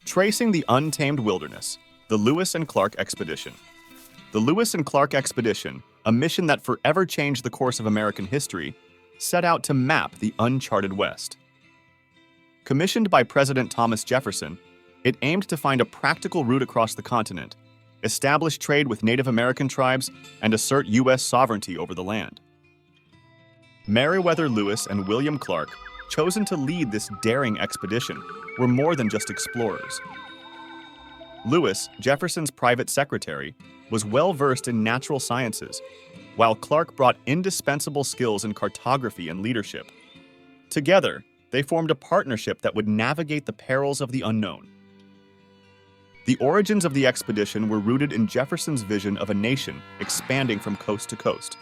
Tracing the Untamed Wilderness, the Lewis and Clark Expedition. The Lewis and Clark Expedition, a mission that forever changed the course of American history, set out to map the uncharted West. Commissioned by President Thomas Jefferson, it aimed to find a practical route across the continent, establish trade with Native American tribes, and assert U.S. sovereignty over the land. Meriwether Lewis and William Clark, chosen to lead this daring expedition, were more than just explorers. Lewis, Jefferson's private secretary, was well-versed in natural sciences, while Clark brought indispensable skills in cartography and leadership. Together, they formed a partnership that would navigate the perils of the unknown. The origins of the expedition were rooted in Jefferson's vision of a nation expanding from coast to coast.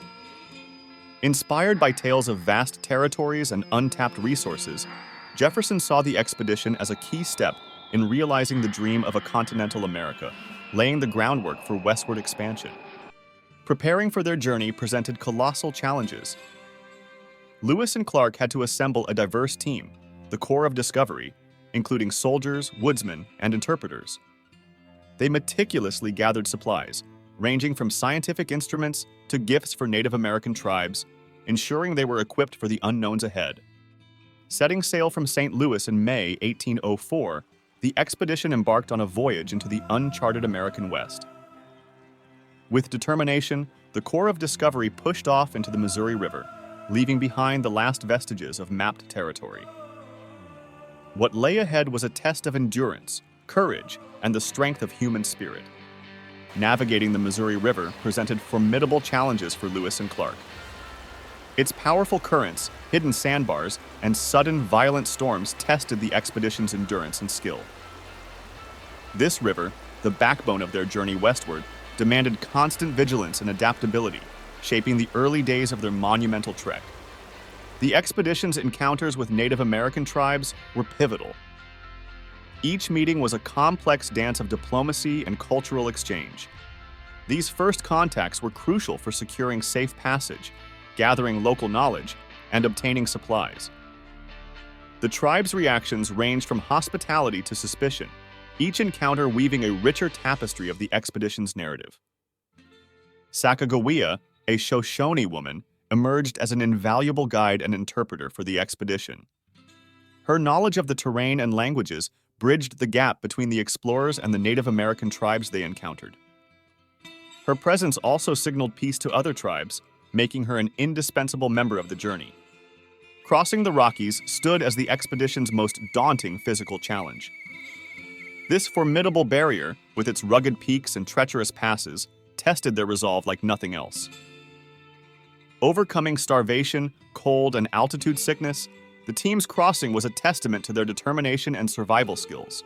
Inspired by tales of vast territories and untapped resources, Jefferson saw the expedition as a key step in realizing the dream of a continental America, laying the groundwork for westward expansion. Preparing for their journey presented colossal challenges. Lewis and Clark had to assemble a diverse team, the Corps of Discovery, including soldiers, woodsmen, and interpreters. They meticulously gathered supplies, ranging from scientific instruments to gifts for Native American tribes, ensuring they were equipped for the unknowns ahead. Setting sail from St. Louis in May 1804, the expedition embarked on a voyage into the uncharted American West. With determination, the Corps of Discovery pushed off into the Missouri River, leaving behind the last vestiges of mapped territory. What lay ahead was a test of endurance, courage, and the strength of human spirit. Navigating the Missouri River presented formidable challenges for Lewis and Clark. Its powerful currents, hidden sandbars, and sudden violent storms tested the expedition's endurance and skill. This river, the backbone of their journey westward, demanded constant vigilance and adaptability, shaping the early days of their monumental trek. The expedition's encounters with Native American tribes were pivotal. Each meeting was a complex dance of diplomacy and cultural exchange. These first contacts were crucial for securing safe passage, gathering local knowledge, and obtaining supplies. The tribe's reactions ranged from hospitality to suspicion, each encounter weaving a richer tapestry of the expedition's narrative. Sacagawea, a Shoshone woman, emerged as an invaluable guide and interpreter for the expedition. Her knowledge of the terrain and languages bridged the gap between the explorers and the Native American tribes they encountered. Her presence also signaled peace to other tribes, making her an indispensable member of the journey. Crossing the Rockies stood as the expedition's most daunting physical challenge. This formidable barrier, with its rugged peaks and treacherous passes, tested their resolve like nothing else. Overcoming starvation, cold, and altitude sickness, the team's crossing was a testament to their determination and survival skills.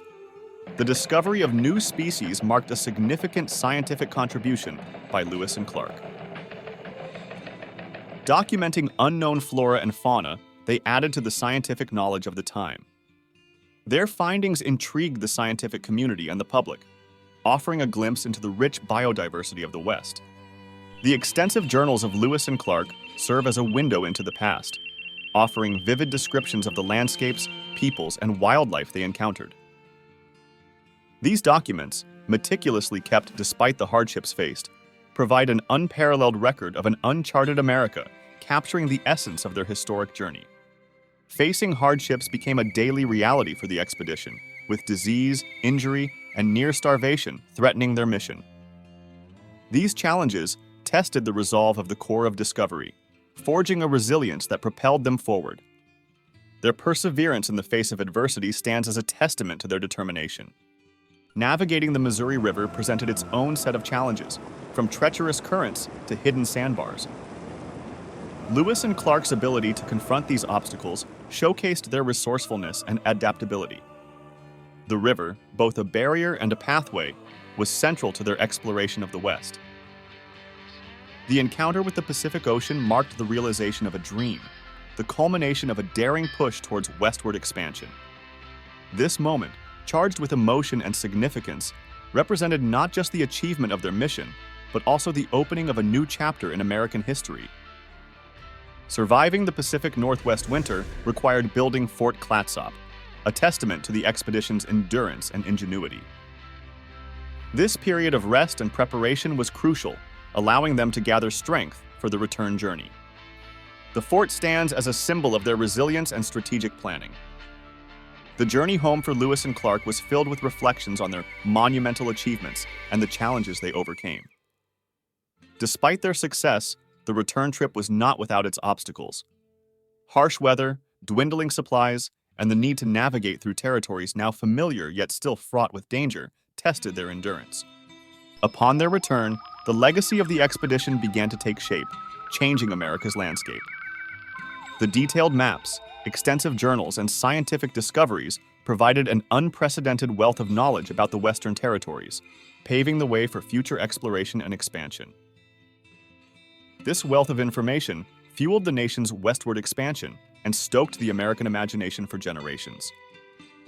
The discovery of new species marked a significant scientific contribution by Lewis and Clark. Documenting unknown flora and fauna, they added to the scientific knowledge of the time. Their findings intrigued the scientific community and the public, offering a glimpse into the rich biodiversity of the West. The extensive journals of Lewis and Clark serve as a window into the past, offering vivid descriptions of the landscapes, peoples, and wildlife they encountered. These documents, meticulously kept despite the hardships faced, provide an unparalleled record of an uncharted America, capturing the essence of their historic journey. Facing hardships became a daily reality for the expedition, with disease, injury, and near starvation threatening their mission. These challenges tested the resolve of the Corps of Discovery, forging a resilience that propelled them forward. Their perseverance in the face of adversity stands as a testament to their determination. Navigating the Missouri River presented its own set of challenges, from treacherous currents to hidden sandbars. Lewis and Clark's ability to confront these obstacles showcased their resourcefulness and adaptability. The river, both a barrier and a pathway, was central to their exploration of the West. The encounter with the Pacific Ocean marked the realization of a dream, the culmination of a daring push towards westward expansion. This moment, charged with emotion and significance, represented not just the achievement of their mission, but also the opening of a new chapter in American history. Surviving the Pacific Northwest winter required building Fort Clatsop, a testament to the expedition's endurance and ingenuity. This period of rest and preparation was crucial, allowing them to gather strength for the return journey. The fort stands as a symbol of their resilience and strategic planning. The journey home for Lewis and Clark was filled with reflections on their monumental achievements and the challenges they overcame. Despite their success, the return trip was not without its obstacles. Harsh weather, dwindling supplies, and the need to navigate through territories now familiar yet still fraught with danger tested their endurance. Upon their return, the legacy of the expedition began to take shape, changing America's landscape. The detailed maps, extensive journals, and scientific discoveries provided an unprecedented wealth of knowledge about the Western territories, paving the way for future exploration and expansion. This wealth of information fueled the nation's westward expansion and stoked the American imagination for generations.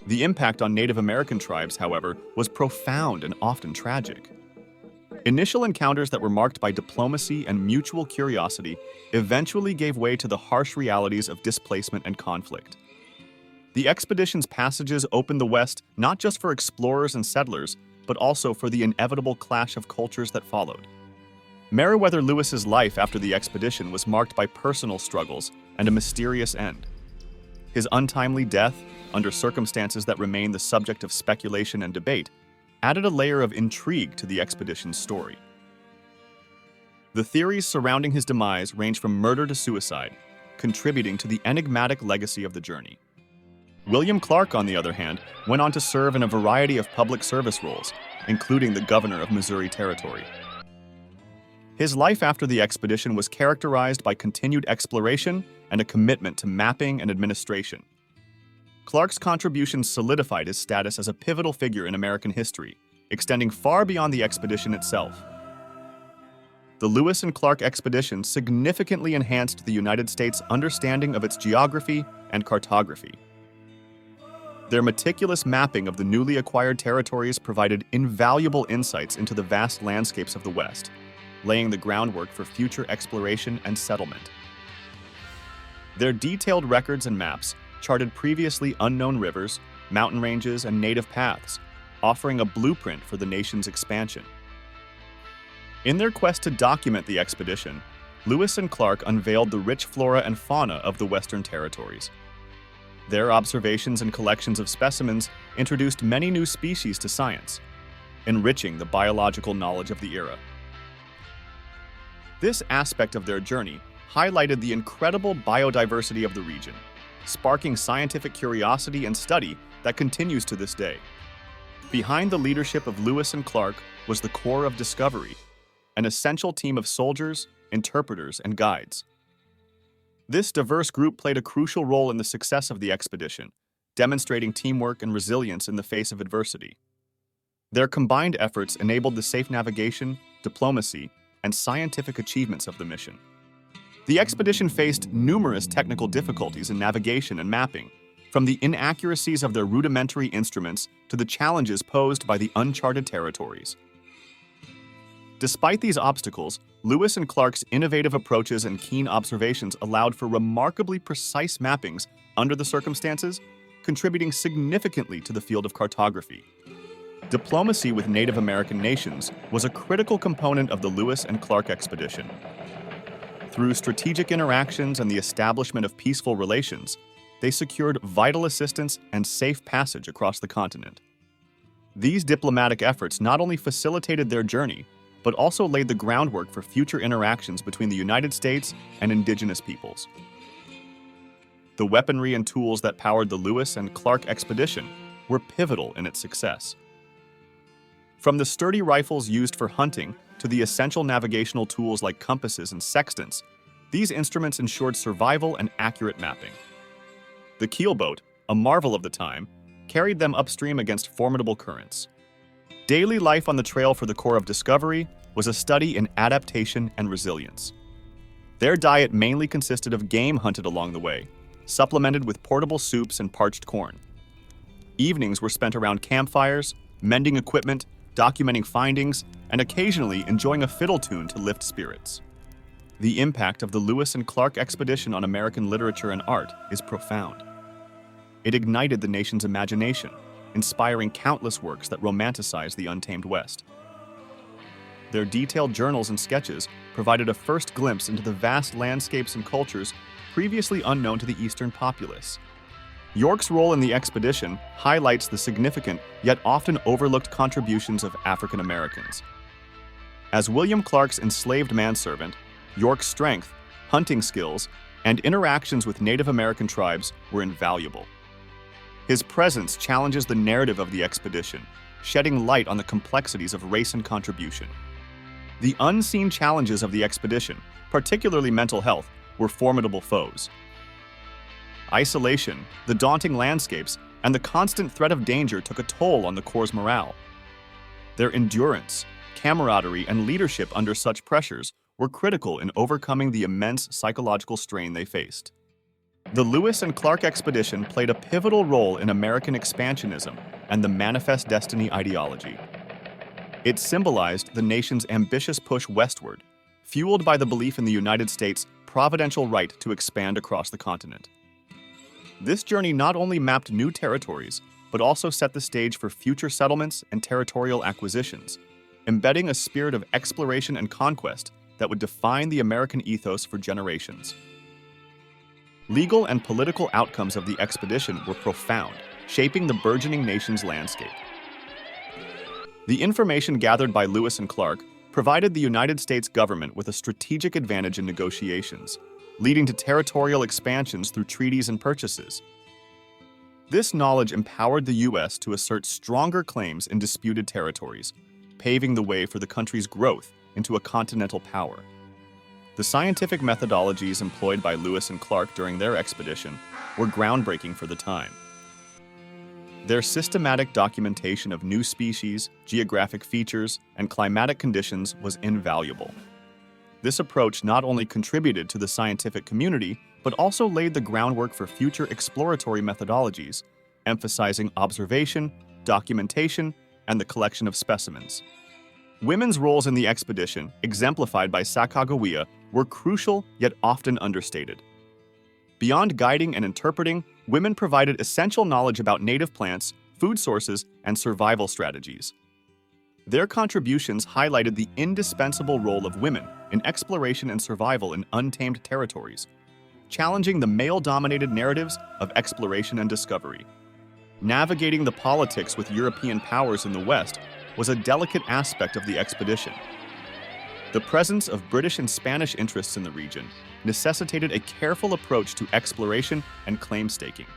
The impact on Native American tribes, however, was profound and often tragic. Initial encounters that were marked by diplomacy and mutual curiosity eventually gave way to the harsh realities of displacement and conflict. The expedition's passages opened the West not just for explorers and settlers, but also for the inevitable clash of cultures that followed. Meriwether Lewis's life after the expedition was marked by personal struggles and a mysterious end. His untimely death, under circumstances that remain the subject of speculation and debate, added a layer of intrigue to the expedition's story. The theories surrounding his demise range from murder to suicide, contributing to the enigmatic legacy of the journey. William Clark, on the other hand, went on to serve in a variety of public service roles, including the governor of Missouri Territory. His life after the expedition was characterized by continued exploration and a commitment to mapping and administration. Clark's contributions solidified his status as a pivotal figure in American history, extending far beyond the expedition itself. The Lewis and Clark expedition significantly enhanced the United States' understanding of its geography and cartography. Their meticulous mapping of the newly acquired territories provided invaluable insights into the vast landscapes of the West, laying the groundwork for future exploration and settlement. Their detailed records and maps charted previously unknown rivers, mountain ranges, and native paths, offering a blueprint for the nation's expansion. In their quest to document the expedition, Lewis and Clark unveiled the rich flora and fauna of the Western territories. Their observations and collections of specimens introduced many new species to science, enriching the biological knowledge of the era. This aspect of their journey highlighted the incredible biodiversity of the region, sparking scientific curiosity and study that continues to this day. Behind the leadership of Lewis and Clark was the Corps of Discovery, an essential team of soldiers, interpreters, and guides. This diverse group played a crucial role in the success of the expedition, demonstrating teamwork and resilience in the face of adversity. Their combined efforts enabled the safe navigation, diplomacy, and scientific achievements of the mission. The expedition faced numerous technical difficulties in navigation and mapping, from the inaccuracies of their rudimentary instruments to the challenges posed by the uncharted territories. Despite these obstacles, Lewis and Clark's innovative approaches and keen observations allowed for remarkably precise mappings under the circumstances, contributing significantly to the field of cartography. Diplomacy with Native American nations was a critical component of the Lewis and Clark expedition. Through strategic interactions and the establishment of peaceful relations, they secured vital assistance and safe passage across the continent. These diplomatic efforts not only facilitated their journey, but also laid the groundwork for future interactions between the United States and indigenous peoples. The weaponry and tools that powered the Lewis and Clark expedition were pivotal in its success. From the sturdy rifles used for hunting to the essential navigational tools like compasses and sextants, these instruments ensured survival and accurate mapping. The keelboat, a marvel of the time, carried them upstream against formidable currents. Daily life on the trail for the Corps of Discovery was a study in adaptation and resilience. Their diet mainly consisted of game hunted along the way, supplemented with portable soups and parched corn. Evenings were spent around campfires, mending equipment, documenting findings, and occasionally enjoying a fiddle tune to lift spirits. The impact of the Lewis and Clark expedition on American literature and art is profound. It ignited the nation's imagination, inspiring countless works that romanticize the untamed West. Their detailed journals and sketches provided a first glimpse into the vast landscapes and cultures previously unknown to the Eastern populace. York's role in the expedition highlights the significant yet often overlooked contributions of African Americans. As William Clark's enslaved manservant, York's strength, hunting skills, and interactions with Native American tribes were invaluable. His presence challenges the narrative of the expedition, shedding light on the complexities of race and contribution. The unseen challenges of the expedition, particularly mental health, were formidable foes. Isolation, the daunting landscapes, and the constant threat of danger took a toll on the Corps' morale. Their endurance, camaraderie, and leadership under such pressures were critical in overcoming the immense psychological strain they faced. The Lewis and Clark expedition played a pivotal role in American expansionism and the Manifest Destiny ideology. It symbolized the nation's ambitious push westward, fueled by the belief in the United States' providential right to expand across the continent. This journey not only mapped new territories, but also set the stage for future settlements and territorial acquisitions, embedding a spirit of exploration and conquest that would define the American ethos for generations. Legal and political outcomes of the expedition were profound, shaping the burgeoning nation's landscape. The information gathered by Lewis and Clark provided the United States government with a strategic advantage in negotiations, leading to territorial expansions through treaties and purchases. This knowledge empowered the U.S. to assert stronger claims in disputed territories, paving the way for the country's growth into a continental power. The scientific methodologies employed by Lewis and Clark during their expedition were groundbreaking for the time. Their systematic documentation of new species, geographic features, and climatic conditions was invaluable. This approach not only contributed to the scientific community, but also laid the groundwork for future exploratory methodologies, emphasizing observation, documentation, and the collection of specimens. Women's roles in the expedition, exemplified by Sacagawea, were crucial yet often understated. Beyond guiding and interpreting, women provided essential knowledge about native plants, food sources, and survival strategies. Their contributions highlighted the indispensable role of women in exploration and survival in untamed territories, challenging the male-dominated narratives of exploration and discovery. Navigating the politics with European powers in the West was a delicate aspect of the expedition. The presence of British and Spanish interests in the region necessitated a careful approach to exploration and claim staking.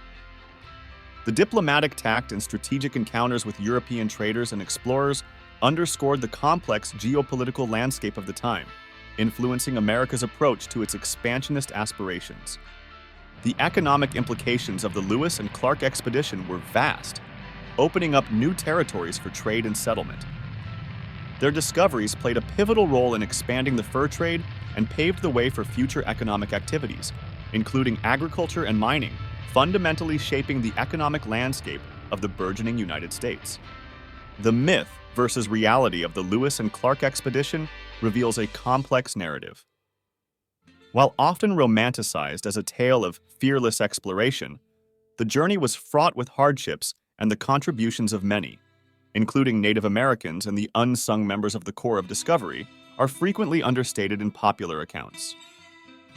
The diplomatic tact and strategic encounters with European traders and explorers underscored the complex geopolitical landscape of the time, influencing America's approach to its expansionist aspirations. The economic implications of the Lewis and Clark expedition were vast, opening up new territories for trade and settlement. Their discoveries played a pivotal role in expanding the fur trade and paved the way for future economic activities, including agriculture and mining, fundamentally shaping the economic landscape of the burgeoning United States. The myth versus reality of the Lewis and Clark expedition reveals a complex narrative. While often romanticized as a tale of fearless exploration, the journey was fraught with hardships and the contributions of many, including Native Americans and the unsung members of the Corps of Discovery, are frequently understated in popular accounts.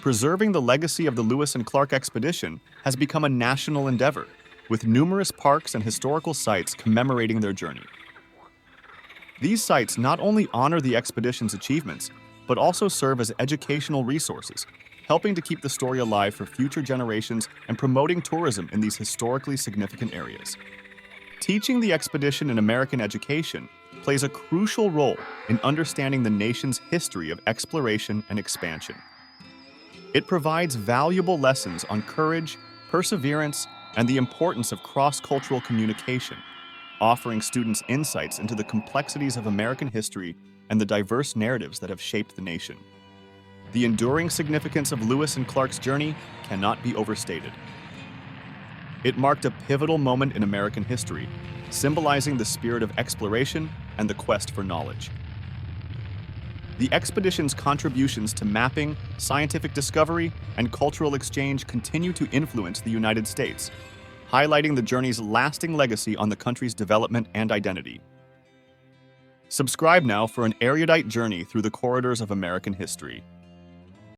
Preserving the legacy of the Lewis and Clark expedition has become a national endeavor, with numerous parks and historical sites commemorating their journey. These sites not only honor the expedition's achievements, but also serve as educational resources, helping to keep the story alive for future generations and promoting tourism in these historically significant areas. Teaching the expedition in American education plays a crucial role in understanding the nation's history of exploration and expansion. It provides valuable lessons on courage, perseverance, and the importance of cross-cultural communication, offering students insights into the complexities of American history and the diverse narratives that have shaped the nation. The enduring significance of Lewis and Clark's journey cannot be overstated. It marked a pivotal moment in American history, symbolizing the spirit of exploration and the quest for knowledge. The expedition's contributions to mapping, scientific discovery, and cultural exchange continue to influence the United States, highlighting the journey's lasting legacy on the country's development and identity. Subscribe now for an erudite journey through the corridors of American history.